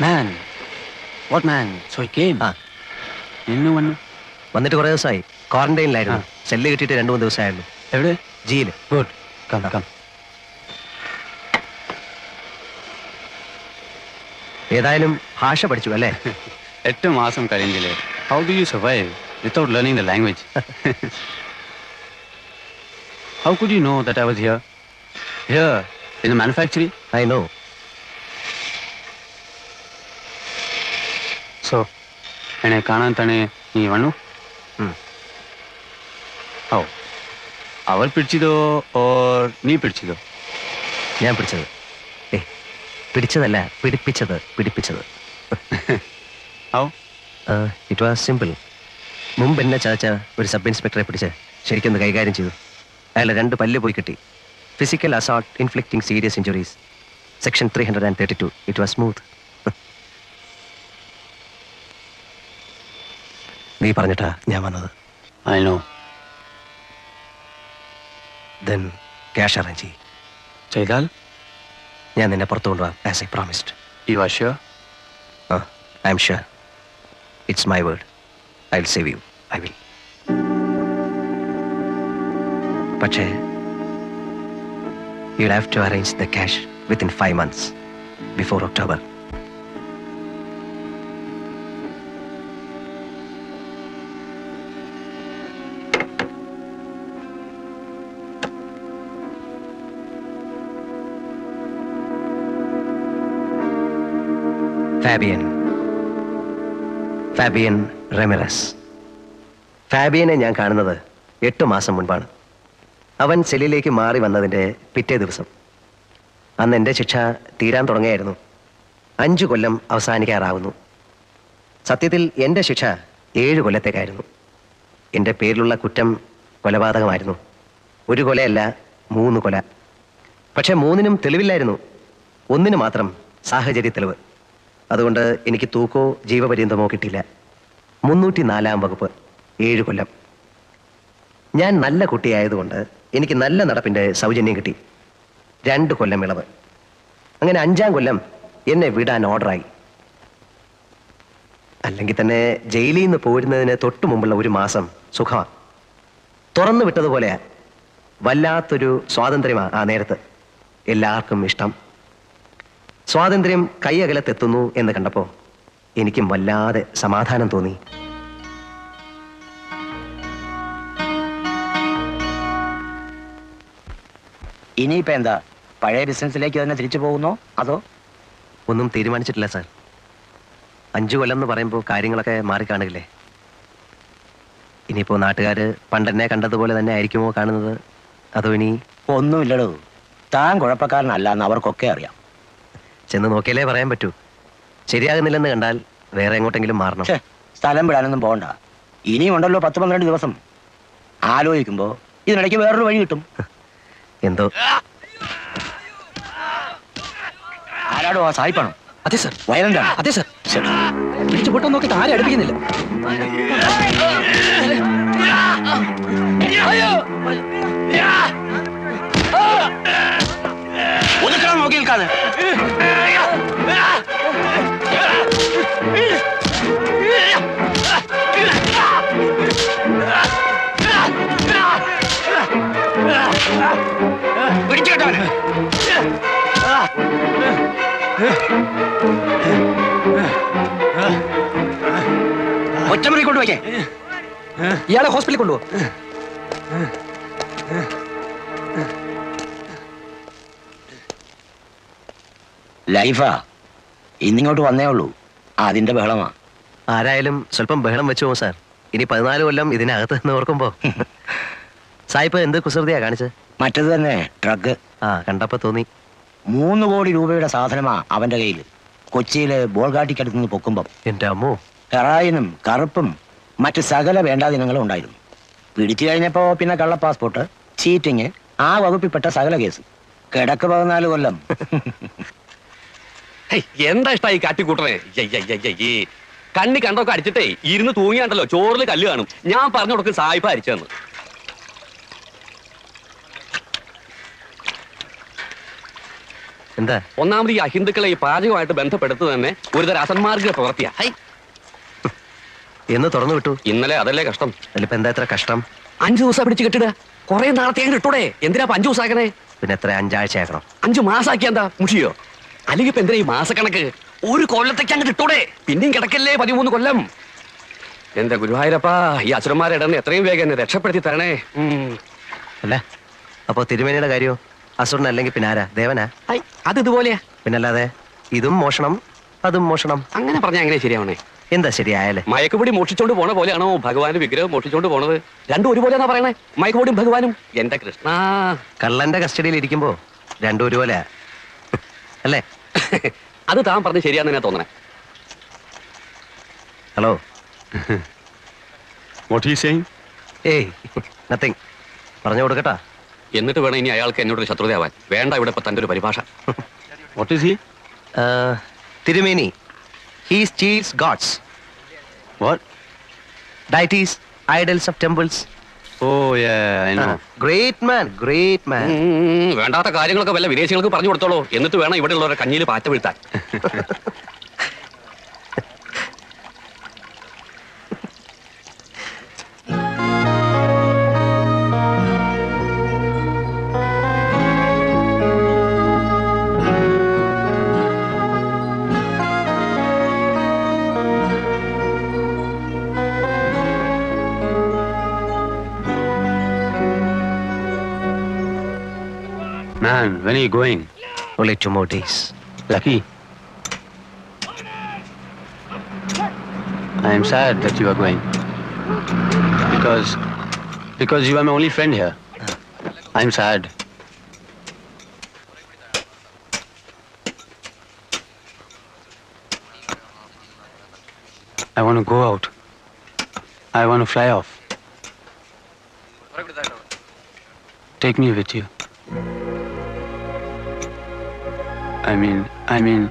Man, what man? So he came. ഇന്ന് വന്നിട്ട് കുറേ ദിവസമായി. ക്വാറന്റൈനിലായിരുന്നു. സെല്ല് കിട്ടിയിട്ട് 2-3 ദിവസമായുള്ളൂ. എവിടെ? ജിയിൽ. ഗുഡ്. Come come. ഏതായാലും ഭാഷ പഠിച്ചു അല്ലേ? 8 മാസം കഴിഞ്ഞില്ലേ. How do you survive without learning the language? How could you know that I was here? Here in the manufacturing? I know. So, എന്നെ കാണാൻ തന്നെ നീ വന്നു? ഓ, അവൾ പിടിച്ചതോ ഓർ നീ പിടിച്ചതോ? ഞാൻ പിടിച്ചത്. പിടിച്ചതല്ല, പിടിപ്പിച്ചത്. How? It was simple. മുമ്പ് എന്നെ ചതച്ച ഒരു സബ് ഇൻസ്പെക്ടറെ പിടിച്ച് ശരിക്കൊന്ന് കൈകാര്യം ചെയ്തു. അയാളെ 2 പല്ല് പോയി കിട്ടി. Physical assault inflicting serious injuries. Section 332. It was smooth. നീ പറഞ്ഞിട്ടാ ഞാൻ വന്നത്. I know. Then cash arrange ചെയ്താൽ ഞാൻ നിന്നെ പുറത്തു കൊണ്ടുപോകാം as I promised. You are sure? I am sure. It's my word. I'll save you. I will. പക്ഷേ you'll have to arrange the cash within 5 months before October. Fabian റെമിറസ്. ഫാബിയനെ ഞാൻ കാണുന്നത് 8 മാസം മുൻപാണ്. അവൻ സെല്ലിലേക്ക് മാറി വന്നതിൻ്റെ പിറ്റേ ദിവസം. അന്ന് എൻ്റെ ശിക്ഷ തീരാൻ തുടങ്ങിയായിരുന്നു. 5 കൊല്ലം അവസാനിക്കാറാവുന്നു. സത്യത്തിൽ എൻ്റെ ശിക്ഷ 7 കൊല്ലത്തേക്കായിരുന്നു. എൻ്റെ പേരിലുള്ള കുറ്റം കൊലപാതകമായിരുന്നു. 1 കൊലയല്ല, 3 കൊല. പക്ഷെ 3നും തെളിവില്ലായിരുന്നു. 1 മാത്രം സാഹചര്യ തെളിവ്. അതുകൊണ്ട് എനിക്ക് തൂക്കോ ജീവപര്യന്തമോ കിട്ടിയില്ല. 304-ാം വകുപ്പ്, 7 കൊല്ലം. ഞാൻ നല്ല കുട്ടിയായതുകൊണ്ട് എനിക്ക് നല്ല നടപ്പിൻ്റെ സൗജന്യം കിട്ടി. 2 കൊല്ലം ഇളവ്. അങ്ങനെ 5-ാം കൊല്ലം എന്നെ വിടാൻ ഓർഡറായി. അല്ലെങ്കിൽ തന്നെ ജയിലിൽ നിന്ന് പോരുന്നതിന് തൊട്ടു മുമ്പുള്ള 1 മാസം സുഖമാണ്. തുറന്നു വിട്ടതുപോലെയാ. വല്ലാത്തൊരു സ്വാതന്ത്ര്യമാണ് ആ നേരത്ത്. എല്ലാവർക്കും ഇഷ്ടം. സ്വാതന്ത്ര്യം കൈയകലത്തെത്തുന്നു എന്ന് കണ്ടപ്പോൾ എനിക്കും വല്ലാതെ സമാധാനം തോന്നി. ഇനിയിപ്പോ എന്താ, പഴയ ബിസിനസ്സിലേക്ക് തന്നെ തിരിച്ചു പോകുന്നോ അതോ? ഒന്നും തീരുമാനിച്ചിട്ടില്ല സാർ. 5 കൊല്ലം എന്ന് പറയുമ്പോൾ കാര്യങ്ങളൊക്കെ മാറിക്കാണുകയില്ലേ. ഇനിയിപ്പോൾ നാട്ടുകാർ പണ്ടെന്നെ കണ്ടതുപോലെ തന്നെ ആയിരിക്കുമോ കാണുന്നത്, അതോ ഇനി? ഒന്നുമില്ലടോ, താൻ കുഴപ്പക്കാരനല്ല എന്ന് അവർക്കൊക്കെ അറിയാം. ചെന്ന് നോക്കിയാലേ പറയാൻ പറ്റൂ. ശരിയാകുന്നില്ലെന്ന് കണ്ടാൽ വേറെ എങ്ങോട്ടെങ്കിലും മാറണം. സ്ഥലം വിടാനൊന്നും പോകണ്ട. ഇനിയും ഉണ്ടല്ലോ 10-12 ദിവസം. ആലോചിക്കുമ്പോ ഇതിനിടയ്ക്ക് വേറൊരു വഴി കിട്ടും. എന്തോ. ആരാടോ ആ സായിപ്പാണോ? അതെ സർ. വയലന്റ് ആണ്? അതെ സർ. പിടിച്ചു പൊട്ടം നോക്കിയിട്ട് ആരും അടുപ്പിക്കുന്നില്ല. ഒതുക്കാൻ നോക്കി നിൽക്കാതെ. പിടിച്ചു കേട്ടവന്. ഒറ്റമുറി കൊണ്ടുപോയിക്കേ. ഇയാളെ ഹോസ്പിറ്റലിൽ കൊണ്ടുപോ. ലൈഫാ ഇന്നിങ്ങോട്ട് വന്നേ ഉള്ളൂ, അതിന്റെ ബഹളമാ. ആരായാലും സ്വല്പം ബഹളം വെച്ചു പോകും സാർ. ഇനി 14 കൊല്ലം ഇതിനകത്ത് നിന്ന് ഓർക്കുമ്പോ. സായിപ്പ് എന്ത് കുസൃതിയാ കാണിച്ചത്? മറ്റത് തന്നെ, ഡ്രഗ്. കണ്ടപ്പോ തോന്നി. 3 കോടി രൂപയുടെ സാധനമാ അവന്റെ കയ്യിൽ. കൊച്ചിയിലെ ബോൾഗാട്ടിക്കടുത്ത് നിന്ന് പൊക്കുമ്പം എന്റെ അമ്മോ, ഹെറായിനും കറുപ്പും മറ്റ് സകല വേണ്ടാദിനങ്ങളും ഉണ്ടായിരുന്നു. പിടിച്ചു കഴിഞ്ഞപ്പോ പിന്നെ കള്ള പാസ്പോർട്ട്, ചീറ്റിങ്, ആ വകുപ്പിൽപ്പെട്ട സകല കേസ്. കിടക്ക് 14 കൊല്ലം. എന്താ ഇഷ്ടായി കാട്ടിക്കൂട്ടണേ? കണ്ണി കണ്ടൊക്കെ അടിച്ചിട്ടേ ഇരുന്ന് തൂങ്ങിയാണ്ടല്ലോ ചോറിൽ കല്ല് കാണും. ഞാൻ പറഞ്ഞു കൊടുക്കും സായിപ്പ് അരിച്ചെന്ന്. എന്താ? ഒന്നാമത് ഈ അഹിന്ദുക്കളെ ഈ പാചകമായിട്ട് ബന്ധപ്പെടുത്തു തന്നെ ഒരുതരം അസന്മാർഗ പ്രവർത്തിയാ. എന്ന് തുറന്നു വിട്ടു. ഇന്നലെ അതല്ലേ കഷ്ടം. അതിലിപ്പോ എന്താ ഇത്ര കഷ്ടം? 5 ദിവസം പിടിച്ച് കെട്ടിടുക. കുറെ നാളത്തെ കിട്ടൂടെ? എന്തിനാ 5 ദിവസം ആക്കണേ? പിന്നെ എത്ര 5 ആഴ്ച ആക്കണം? 5 മാസാക്കിയ എന്താ മുഷിയോ? അല്ലെങ്കിൽ ഇപ്പൊ എന്തിനാ ഈ മാസക്കണക്ക്? ഒരു കൊല്ലത്തേക്ക് അങ്ങ് കിട്ടൂടെ? പിന്നെയും കിടക്കല്ലേ 13 കൊല്ലം. എന്റെ ഗുരുവായൂരപ്പാ, ഈ അസുരന്മാരെ ഇടന്ന് എത്രയും വേഗം എന്നെ രക്ഷപ്പെടുത്തി തരണേ. അല്ല, അപ്പൊ തിരുമേനിയുടെ കാര്യമോ? അസുരൻ അല്ലെങ്കിൽ പിന്നെ ആരാ? ദേവനാ? അത് ഇതുപോലെയാ. പിന്നല്ലാതെ ഇതും മോഷണം അതും മോഷണം. അങ്ങനെ പറഞ്ഞാ എങ്ങനെ ശരിയാവണേ? എന്താ ശരിയായാലേ? മയക്കുപൊടി മോഷിച്ചോണ്ട് പോണ പോലെയാണോ ഭഗവാന്റെ വിഗ്രഹം മോഷിച്ചോണ്ട് പോണത്? രണ്ടും ഒരുപോലെയാണോ പറയണേ? മയക്കുപൊടിയും ഭഗവാനും. എന്റെ കൃഷ്ണ, കള്ളന്റെ കസ്റ്റഡിയിൽ ഇരിക്കുമ്പോ രണ്ടും ഒരുപോലെ അല്ലേ? അത് താൻ പറഞ്ഞ് ശരിയാന്ന് ഞാൻ തോന്നണേ. Hello. What are you saying? ഏയ് നത്തിങ്. പറഞ്ഞു കൊടുക്കട്ടാ. എന്നിട്ട് വേണം ഇനി അയാൾക്ക് എന്നോട് ശത്രുതയാവാൻ. വേണ്ട ഇവിടെ ഇപ്പൊ തന്റെ ഒരു പരിഭാഷ. What is he? തിരുമേനി, he steals gods. What? Deities, idols of temples. Oh, yeah, I know. Great man, great man. വേണ്ടാത്ത കാര്യങ്ങളൊക്കെ വല്ല വിദേശികൾക്ക് പറഞ്ഞു കൊടുത്തോളൂ. എന്നിട്ട് വേണം ഇവിടെ ഉള്ളവരെ കഞ്ഞിയിൽ പാറ്റ വീഴ്ത്താൻ. Man, when are you going? Only 2 more days. Lucky. I am sad that you are going. Because you are my only friend here. I am sad. I want to go out. I want to fly off. Take me with you. I mean,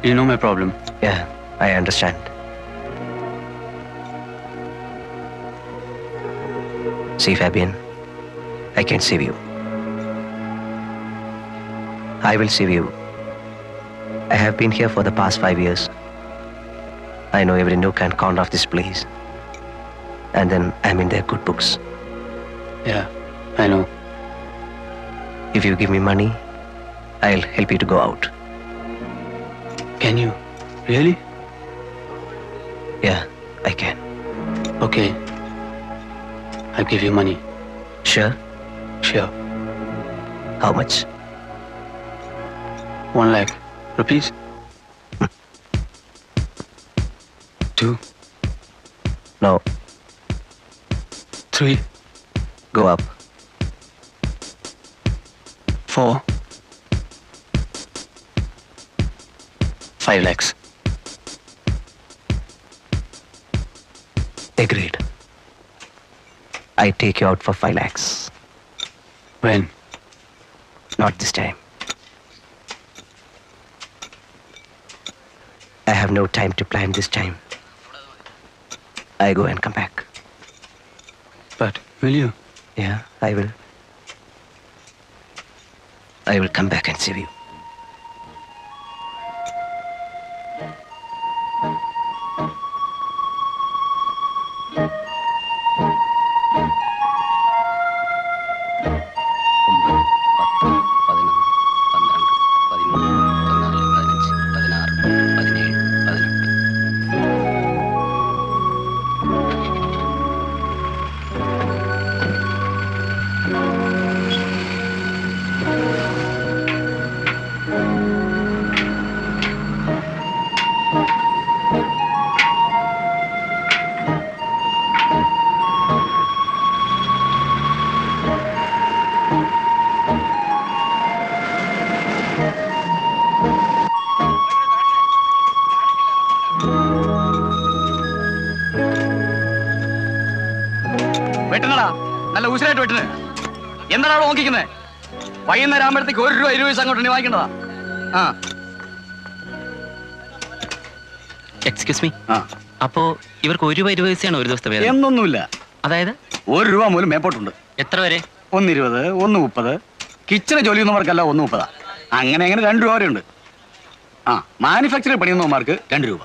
you know my problem. Yeah, I understand. See, Fabian, I can save you. I will save you. I have been here for the past 5 years. I know every nook and corner of this place. And then I'm in their good books. Yeah, I know. If you give me money, I'll help you to go out. Can you? Really? Yeah, I can. Okay. I'll give you money. Sure? Sure. How much? 1 lakh rupees. 2, No, 3, go up. 4, 5 lakhs. Agreed. I take you out for 5 lakhs. When? Not this time. I have no time to plan this time. I go and come back. But will you? Yeah, I will. I will come back and save you. വെട്ടണടാ, നല്ല ഊശലായിട്ട് വെട്ടണ്. എന്താണ് നോക്കിക്കുന്നത്? വൈകുന്നേരം ആകുമ്പോഴത്തേക്ക് 1 രൂപ 20 പൈസ അങ്ങോട്ട് വാങ്ങിക്കണതാ. ആ excuse me, ആ അപ്പോ ഇവർക്ക് 1 രൂപ 20 പൈസയാണ് ഒരു ദിവസത്തെ വേതനം? എന്നൊന്നുമില്ല. അതായത് 1 രൂപ മൂലം മേപ്പോട്ടുണ്ട്. എത്ര വരെ? 1.20, 1.30. കിച്ചണ ജോലി ചെയ്യുന്നവർക്കല്ല 1.30. അങ്ങനെ 2 രൂപ വരെ ഉണ്ട്. ആ, മാനുഫാക്ചറിംഗ് പണിയുന്നവന്മാർക്ക് 2 രൂപ.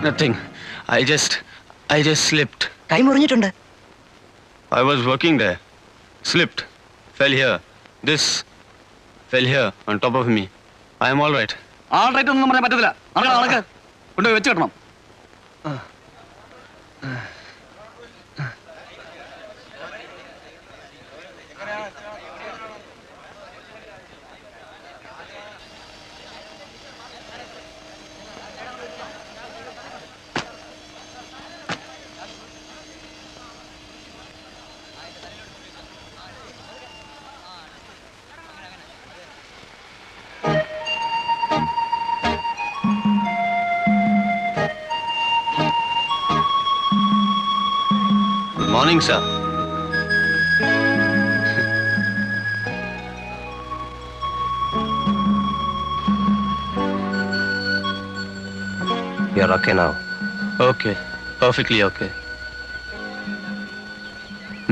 Nothing. I just slipped. കൈ മുറിഞ്ഞിട്ടുണ്ട്. I was working there. Slipped. Fell here. This fell here on top of me. I am all right. All right ഒന്നും പറയാൻ പറ്റത്തില്ല. നടക്ക് കൊണ്ടുപോയി വെച്ച് കിട്ടണം. Morning, sir. You're okay now. Okay. Perfectly okay.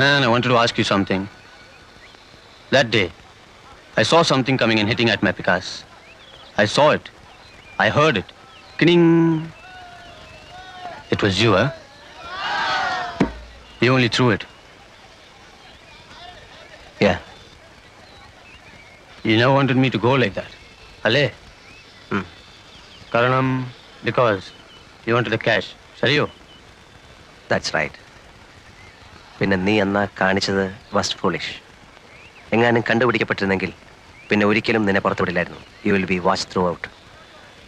Man, I wanted to ask you something. That day, I saw something coming and hitting at my Picasso. I saw it. I heard it. Kning. It was you, huh? You only threw it. Yeah. You never wanted me to go like that. Ale? Karanam, because you wanted the cash. Sariyo? That's right. പിന്നെ നീ എന്നാ കാണിച്ചത് was foolish. എങ്ങാനും കണ്ടുപിടിക്കപ്പെട്ടിരുന്നെങ്കിൽ പിന്നെ ഒരിക്കലും നിന്നെ പുറത്തുവിടില്ലായിരുന്നു. You will be watch throughout.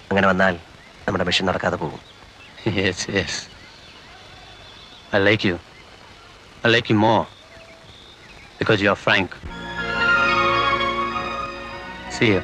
അങ്ങനെ വന്നാൽ നമ്മുടെ മിഷൻ നടക്കാതെ പോകും. Yes, yes. I like you. I like you more because you're frank. See you.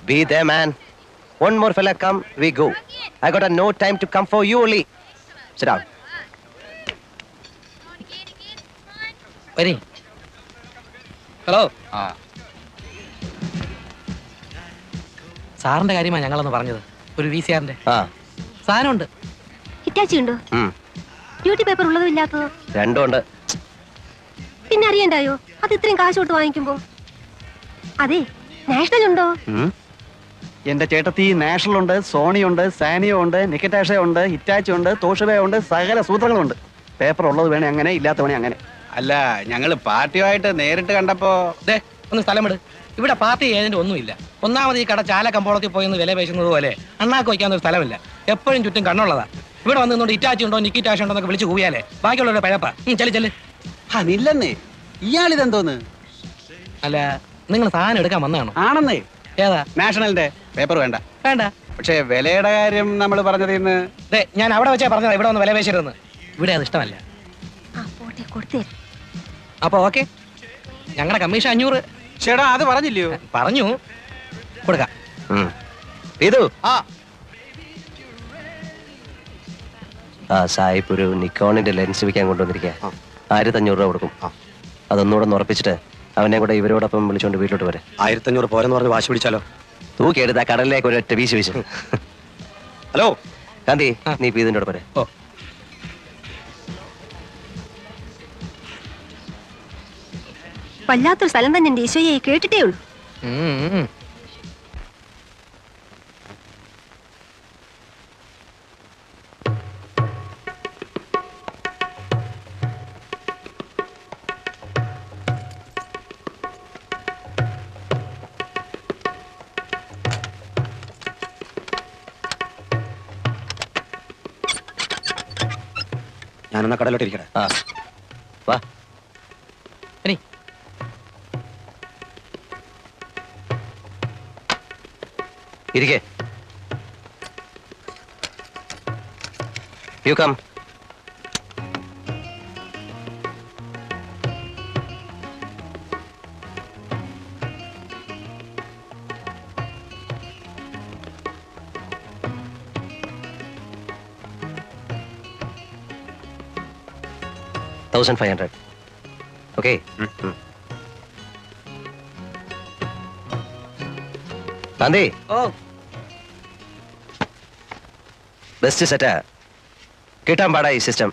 Be there, man. One more fella come, we go. I got no time to come for you only. Sit down. വരി. Hello. സാറിന്റെ കാര്യമാണ് ഞങ്ങളൊന്ന് പറഞ്ഞത്. ഒരു VCRന്റെ സാധനമുണ്ട്. Hitachi ഉണ്ടോ? Duty paper ഉള്ളതും ഇല്ലാത്തതോ? രണ്ടും ഉണ്ട്. പിന്നെ അറിയണ്ടായോ അത് ഇത്രയും കാശ് കൊടുത്ത് വാങ്ങിക്കുമ്പോ? അതെ, നാഷണൽ ഉണ്ടോ? എന്റെ ചേട്ടത്തി നാഷണൽ ഉണ്ട്, സോണി ഉണ്ട്, സാനിയോ ഉണ്ട്, നിക്കറ്റാഷ ഉണ്ട്, ഹിറ്റാച്ചി ഉണ്ട്, തോഷബ ഉണ്ട്, സകല സൂത്രങ്ങളുണ്ട്. പേപ്പർ ഉള്ളത് വേണേ അങ്ങനെ, ഇല്ലാത്ത വേണേ അങ്ങനെ. അല്ല, ഞങ്ങള് പാർട്ടിയുമായിട്ട് നേരിട്ട് കണ്ടപ്പോ ഒന്ന് സ്ഥലമിട്. ഇവിടെ പാർട്ടി ഏജന്റ് ഒന്നുമില്ല. ഒന്നാമത് ഈ കട ചാല കമ്പോളത്തിൽ പോയി വില പേശുന്നത് പോലെ അണ്ണാക്ക് വയ്ക്കാനൊരു സ്ഥലമില്ല. എപ്പോഴും ചുറ്റും കണ്ണുള്ളതാ. ഇവിടെ വന്നുകൊണ്ട് ഇറ്റാച്ചി ഉണ്ടോ നിക്കിറ്റാഷ ഉണ്ടോ എന്നൊക്കെ വിളിച്ച് കൂവിയാലേ ബാക്കിയുള്ളവരുടെ പഴപ്പാ. ചെല്ല്. അതില്ലെന്നേ, ഇയാളിതെന്തോന്ന്? അല്ല, നിങ്ങൾ സാധനം എടുക്കാൻ വന്നതാണോ? ആണെന്നേ. ഏതാ? നാഷണലിന്റെ പേപ്പർ വേണ്ട. വേണ്ട. പക്ഷേ വിലയുടെ കാര്യം നമ്മൾ പറഞ്ഞത് ഇന്ന് ഞാൻ അവിടെ വെച്ചാ പറഞ്ഞതാ ഇവിടെ ഒന്ന് വില പേശരുതെന്ന്. ഇവിടെ അത് ഇഷ്ടമല്ല. അപ്പൊ ഓക്കെ, ഞങ്ങളുടെ കമ്മീഷൻ 500. ചേട്ടാ, അത് പറഞ്ഞില്ലയോ? പറഞ്ഞു, കൊടുക്കാം. ഇതു സായിപ്പ് ഒരു നിക്കോണിന്റെ ലെൻസ് വിൽക്കാൻ കൊണ്ടുവന്നിരിക്കുക. 1500 രൂപ കൊടുക്കും. അതൊന്നുകൂടെ ഉറപ്പിച്ചിട്ട് അവനെ കൂടെ ഇവരോടൊപ്പം വിളിച്ചോണ്ട് വീട്ടിലോട്ട് വരെ. 1500 പോരെന്ന് പറഞ്ഞ് വാശി പിടിച്ചാലോ? തൂക്കിയെടുത്ത് ആ കടലിലേക്ക് ഒരു ഒറ്റ വീശി വീശു. ഹലോ കാന്തി, നീ ഇതിന്റെ കൂടെ പോരെ. ഓ, വല്ലാത്തൊരു സ്ഥലം തന്നെ എന്റെ ഈശോയെ കേട്ടിട്ടേ ഉള്ളൂ. ഞാനെന്നാ കടലോട്ട് ഇരിക്കട്ടെ. വാ. ഇരിക്കേ. You come. $1,500. Okay. Gandhi, best സെറ്റാ. കിട്ടാൻ പാടാ ഈ സിസ്റ്റം.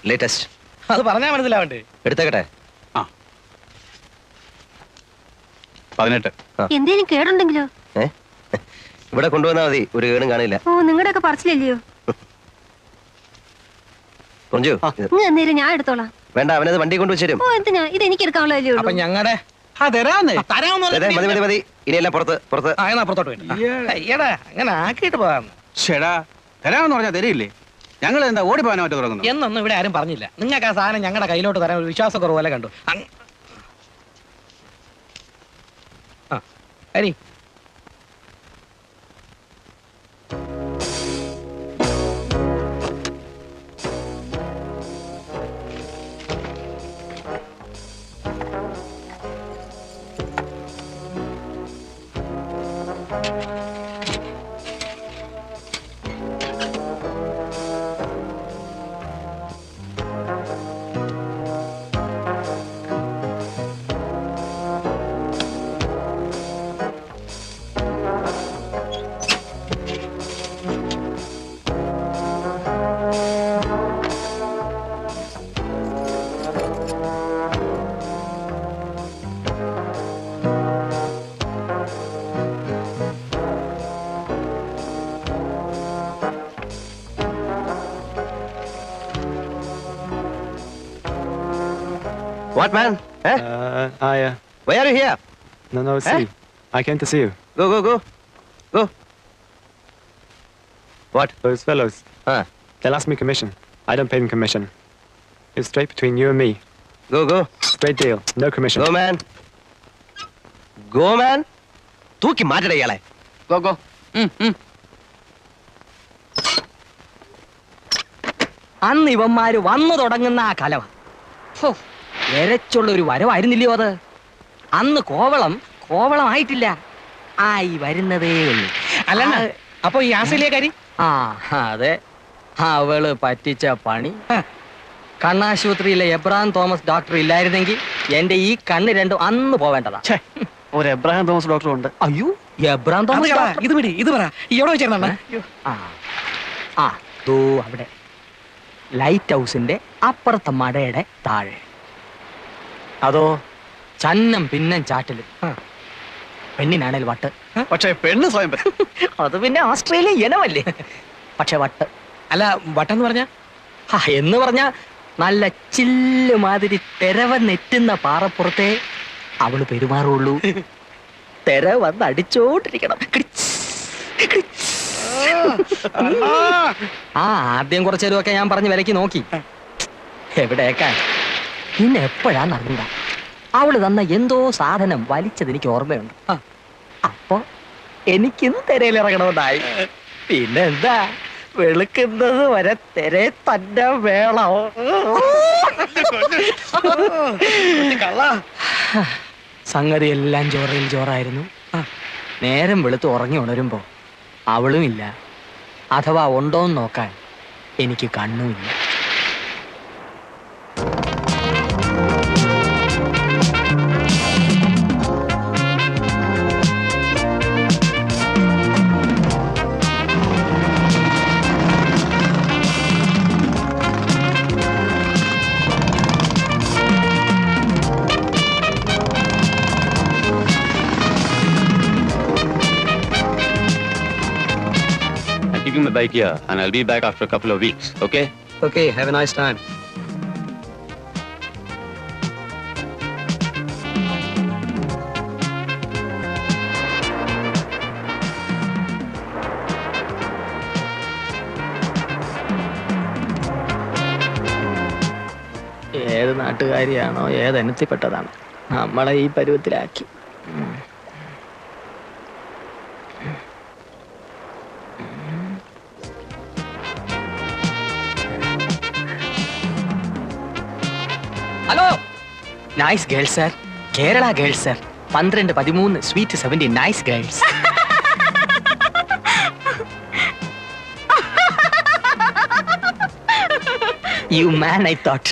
ലേറ്റസ്റ്റ്. അത് പറഞ്ഞാൽ മനസ്സിലാവണ്ടേ? എടുത്തേക്കട്ടെ. 18. എന്തേലും കേടുണ്ടെങ്കിലോ? ഇവിടെ കൊണ്ടുവന്നാ മതി, ഒരു കേടും കാണില്ല. ഓ, നിങ്ങളുടെ ഒക്കെ പറച്ചില്ലല്ലയോ? കൊഞ്ചു, എന്നേരം ഞാൻ എടുത്തോളാം. വേണ്ട, അവനത് വണ്ടി കൊണ്ടുവച്ചേരും. ഓ, എന്തിനാ? ഇത് എനിക്ക് എടുക്കാനുള്ളതല്ലേ അപ്പൊ ഉള്ളൂ. ഞങ്ങളുടെ മതി മതി. ഇനിയെല്ലാം പുറത്ത്. പുറത്തോട്ട് അയ്യടാ, അങ്ങനെ ആക്കിയിട്ട് പോകാന്ന്. ചേടാ, തരാമെന്ന് പറഞ്ഞാൽ തരില്ലേ? ഞങ്ങൾ എന്താ ഓടിപ്പോകാനോ മറ്റോ തുടങ്ങുന്നു? എന്നൊന്നും ഇവിടെ ആരും പറഞ്ഞില്ല. നിങ്ങൾക്ക് ആ സാധനം ഞങ്ങളുടെ കയ്യിലോട്ട് തരാൻ ഒരു വിശ്വാസക്കുറവ് പോലെ കണ്ടു. Hari, What, man? Eh? Why are you here? No, see. I came to see you. Go. What? Those fellows, Huh? they'll ask me commission. I don't pay them commission. It's straight between you and me. Go. Straight deal, no commission. Go, man. തൂക്കി മാറ്റട ഇയാളെ. Go. അന്ന് ഇവന്മാര് വന്നു തുടങ്ങുന്ന ആ കലവ വരച്ചുള്ള ഒരു വരവായിരുന്നില്ലയോ അത്? അന്ന് കോവളമായിട്ടില്ല, ആയി വരുന്നതേ ഉള്ളൂ. അല്ല അപ്പൊ ഈ ആസ്ട്രേലിയക്കാരി ആ അതെ, അവള് പറ്റിച്ച പണി. കണ്ണാശുപത്രിയിലെ എബ്രഹാം തോമസ് ഡോക്ടർ ഇല്ലായിരുന്നെങ്കിൽ എന്റെ ഈ കണ്ണ് രണ്ടും അന്ന് പോവേണ്ടതാ. ഒരു എബ്രഹാം തോമസ് ഡോക്ടർ ഉണ്ട്. അയ്യോ, എബ്രഹാം തോമസ് ഡോക്ടർ? ഇത് പറ എവിടെ വെച്ചിരുന്ന ദോ അവിടെ ലൈറ്റ് ഹൗസിന്റെ അപ്പുറത്തെ മടയുടെ താഴെ. അതോ ചന്നം പിന്നം ചാറ്റലും, പെണ്ണിനാണേൽ വട്ട്. പക്ഷേ പെണ്ണ് സ്വയം അത് പിന്നെ ഓസ്ട്രേലിയ ഇനമല്ലേ. പക്ഷെ വട്ട് അല്ല വട്ടെന്ന് പറഞ്ഞ എന്ന് പറഞ്ഞ നല്ല ചില്ല് മാതിരി തെരവ നെറ്റുന്ന പാറപ്പുറത്തെ അവള് പെരുമാറുള്ളൂ. തെര വന്ന് അടിച്ചോണ്ടിരിക്കണം. ആദ്യം കുറച്ചു നേരമൊക്കെ ഞാൻ പറഞ്ഞ് വിലക്ക് നോക്കി, എവിടേക്കാൻ. പിന്നെ എപ്പോഴാന്ന് അറിഞ്ഞൂട അവള് തന്ന എന്തോ സാധനം വലിച്ചത് എനിക്ക് ഓർമ്മയുണ്ട്. അപ്പൊ എനിക്കിന്ന് തെരയിലിറങ്ങണമെന്നായി. പിന്നെന്താ, വെളുക്കുന്നത് വരെ തെരെ തന്നെ വേണം. സംഗതി എല്ലാം ജോറായിരുന്നു. നേരം വെളുത്ത് ഉറങ്ങി ഉണരുമ്പോ അവളും ഇല്ല, അഥവാ ഉണ്ടോന്ന് നോക്കാൻ എനിക്ക് കണ്ണുമില്ല. My bike here, and I'll be back after a couple of weeks. Okay? Okay, have a nice time. ഏത് നാട്ടുകാരിയാണോ ഏതനത്തിൽപ്പെട്ടതാണ് നമ്മളെ ഈ പരുവത്തിലാക്കി. Hello, nice girls sir, Kerala girls sir, 12, 13, sweet 70, nice girls. You man, I thought.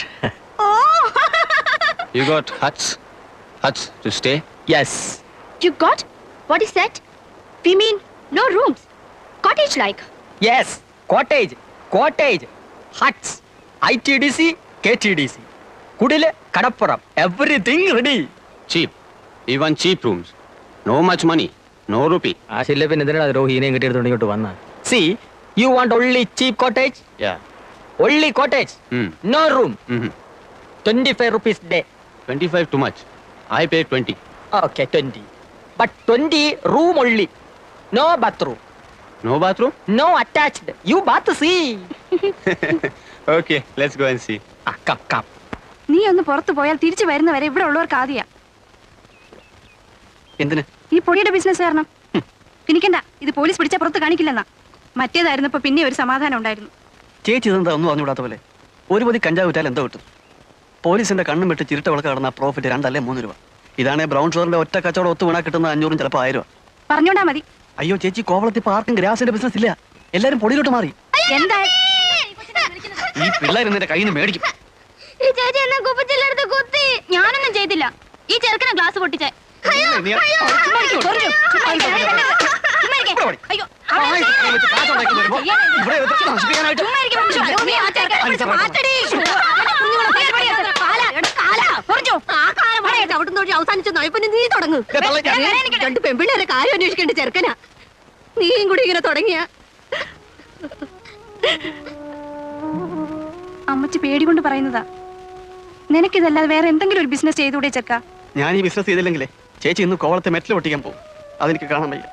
You got huts? Huts to stay? Yes. You got? What is that? We mean no rooms. Cottage like. Yes. Cottage. Huts. ITDC, KTDC. Kudile, Kadappuram. Everything ready. Cheap. Even cheap rooms. No much money. No rupee. See, you want only cheap cottage? Yeah. Only cottage. No room. 25 rupees day. 25 too much. I pay 20. Okay, 20. But 20 room only. No bathroom. No bathroom? No attached. You bath see. Okay, let's go and see. Come. നീ ഒന്ന് പുറത്തു പോയാൽ തിരിച്ചു വരുന്നവരെ ഇവിടെ ഉള്ളവർക്ക് ആദ്യ എന്തിന്? ഈ പൊടിയുടെ ബിസിനസ് കാരണം. എനിക്കെന്താ, ഇത് പോലീസ് പിടിച്ച പുറത്ത് കാണിക്കില്ലെന്നാ. മറ്റേതായിരുന്നപ്പോ പിന്നെ ഒരു സമാധാനം ഉണ്ടായിരുന്നു. ചേച്ചി ഇതെന്താ ഒന്നും അറിഞ്ഞുകൂടാത്ത പോലെ? ഒരു പൊതി കഞ്ചാവ് വിറ്റാൽ എന്തോ കിട്ടും? പോലീസിന്റെ കണ്ണും വിട്ട് ചിരുട്ട വിളക്ക് കടന്ന പ്രോഫിറ്റ് 2 അല്ലേ 3 രൂപ. ഇതാണ് ബ്രൗൺ ഷുഗറിന്റെ ഒറ്റ കച്ചവടം ഒത്തു വീണാ കിട്ടുന്ന 500, ചിലപ്പോൾ 1000 രൂപ. പറഞ്ഞോണ്ടാ മതി. അയ്യോ ചേച്ചി, കോവളത്തിൽ ഇപ്പൊ ആർക്കും ഗ്രാസിന്റെ ബിസിനസ് ഇല്ല. എല്ലാരും പൊടിയിലോട്ട് മാറി. എന്താ ഈ പിള്ളേർ എന്നെ കയ്യിൽ നിന്ന് മേടിക്കും. ഞാനൊന്നും ചെയ്തില്ല. ഈ ചെറുക്കനെ ഗ്ലാസ് പൊട്ടിച്ചേ. അവസാനിച്ചു നീ തുടങ്ങും. 2 പെൺപിള്ളേരെ കാര്യം അന്വേഷിക്കേണ്ട ചെറുക്കനാ. നീയും കൂടി ഇങ്ങനെ തുടങ്ങിയ അമ്മച്ചി പേടി കൊണ്ട് പറയുന്നതാ. നിനക്കിതല്ലാതെ വേറെ എന്തെങ്കിലും ഒരു ബിസിനസ് ചെയ്തുകൂടെ ചെക്ക? ഞാൻ ഈ ബിസിനസ് ചെയ്തില്ലെങ്കിലേ ചേച്ചി ഇന്ന് കോവളത്തെ മെറ്റൽ പൊട്ടിക്കാൻ പോകും. അതെനിക്ക് കാണാൻ വയ്യ.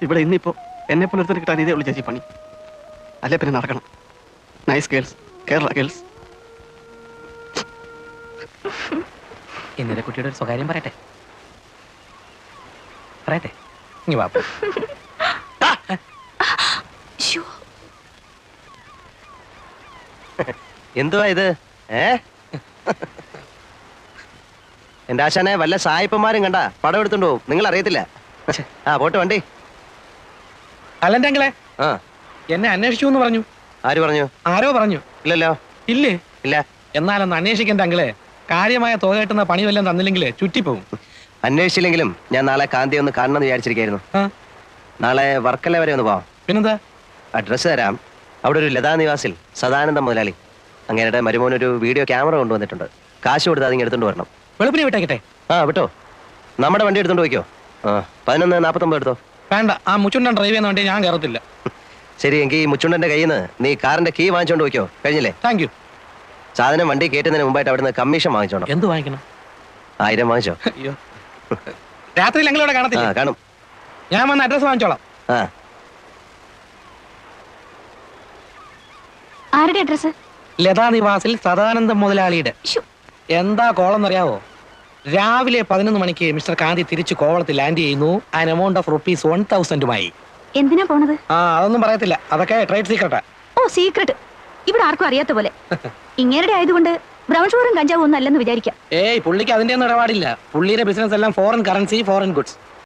ഇവിടെ ഇന്നിപ്പോ എന്നെ പോലെ ഒരുത്തർ കിട്ടാൻ ഇതേ ഉള്ളൂ ചേച്ചി പണി. അല്ലേ പിന്നെ നടക്കണം. Nice girls, Kerala girls. ഇന്നലെ കുട്ടിയുടെ ഒരു സ്വകാര്യം പറയട്ടെ. പറയട്ടെ, ഇനി വാ. എന്തുവാ ഇത്? എന്റെ ആശാനെ വല്ല സായിപ്പന്മാരും കണ്ട പടം എടുത്തോണ്ട് പോകും. നിങ്ങൾ അറിയത്തില്ല. ആ പോട്ടെ വണ്ടി. അല്ലെന്റെ അങ്കിളെ, ആ എന്നെ അന്വേഷിച്ചു എന്ന് പറഞ്ഞു. ആര് പറഞ്ഞു? ആരോ പറഞ്ഞു. ഇല്ലല്ലോ. ഇല്ലേ? ഇല്ല. എന്നാലൊന്ന് അന്വേഷിക്കണ്ട അങ്കിളെ. കാര്യമായ തുക കിട്ടുന്ന പണി വല്ലതും തന്നില്ലെങ്കിൽ ചുറ്റിപ്പോവും. അന്വേഷിച്ചില്ലെങ്കിലും ഞാൻ നാളെ കാന്തി ഒന്ന് കാണണമെന്ന് വിചാരിച്ചിരിക്കായിരുന്നു. നാളെ വർക്കല വരെ ഒന്ന് പോവാം. പിന്നെന്താ? അഡ്രസ്സ് തരാം. അവിടെ ഒരു ലതാ നിവാസിൽ സദാനന്ദ മുതലാളി അങ്ങേരുടെ മരുമോനൊരു വീഡിയോ ക്യാമറ കൊണ്ടുവന്നിട്ടുണ്ട്. കാശ് കൊടുത്താൽ അതിങ്ങ് എടുത്തോണ്ട് വരണം. വെളുപ്പിനെ വിട്ടേക്കട്ടെ. ആ വിട്ടോ. നമ്മുടെ വണ്ടി എടുത്തോണ്ട് പോയിക്കോ. 11:49 എടുത്തോ. വേണ്ട, ആ മുച്ചുണ്ടൻ ഡ്രൈവ് ചെയ്യുന്ന വണ്ടി ഞാൻ കയറത്തില്ല. ശരി, എങ്കിൽ ഈ മുച്ചുണ്ടന്റെ കയ്യിൽ നിന്ന് നീ കാറിന്റെ കീ വാങ്ങിച്ചോണ്ട് പോയിക്കോ. കഴിഞ്ഞില്ലേ? Thank you. സാധനം വണ്ടി കയറ്റുന്നതിന് മുമ്പായിട്ട് അവിടുന്ന് കമ്മീഷൻ വാങ്ങിച്ചോണം. എന്ത് വാങ്ങിക്കണം? 1000 വാങ്ങിച്ചോ. അയ്യോ, രാത്രി ഞങ്ങളിവിടെ കാണത്തില്ല. കാണും. ഞാൻ വന്ന് അഡ്രസ് വാങ്ങിച്ചോളാം. ആരുടെ അഡ്രസ്? ലതാ നിവാസിൽ സദാനന്ദ മുതലാളിയുടെ. എന്താ കോളം എന്നറിയാവോ? രാവിലെ 11 മണിക്ക് മിസ്റ്റർ കാന്തി തിരിച്ച് കോവളത്തിൽ ലാൻഡ് ചെയ്യുന്നു. ആൻ എമൗണ്ട് ഓഫ് ₹1000 എന്തിനാ പോണത്? അതൊന്നും പറയത്തില്ല, അതൊക്കെ ട്രേഡ് സീക്രട്ടാ. ഓ, സീക്രട്ട്. ഇവിടെ ആർക്കും അറിയാത്ത പോലെ. ഇങ്ങേരുടെ ആയതുകൊണ്ട് ബ്രൗൺ ഷുഗറും കഞ്ചാവും ഒന്നും അല്ലെന്ന് വിചാരിക്കാം. ഏയ്, പുള്ളിക്ക് അതിന്റെ ഒന്നും ഇടപാടില്ല. പുള്ളിയുടെ ബിസിനസ് എല്ലാം ഫോറിൻ കറൻസി, ഫോറിൻ ഗുഡ്സ്.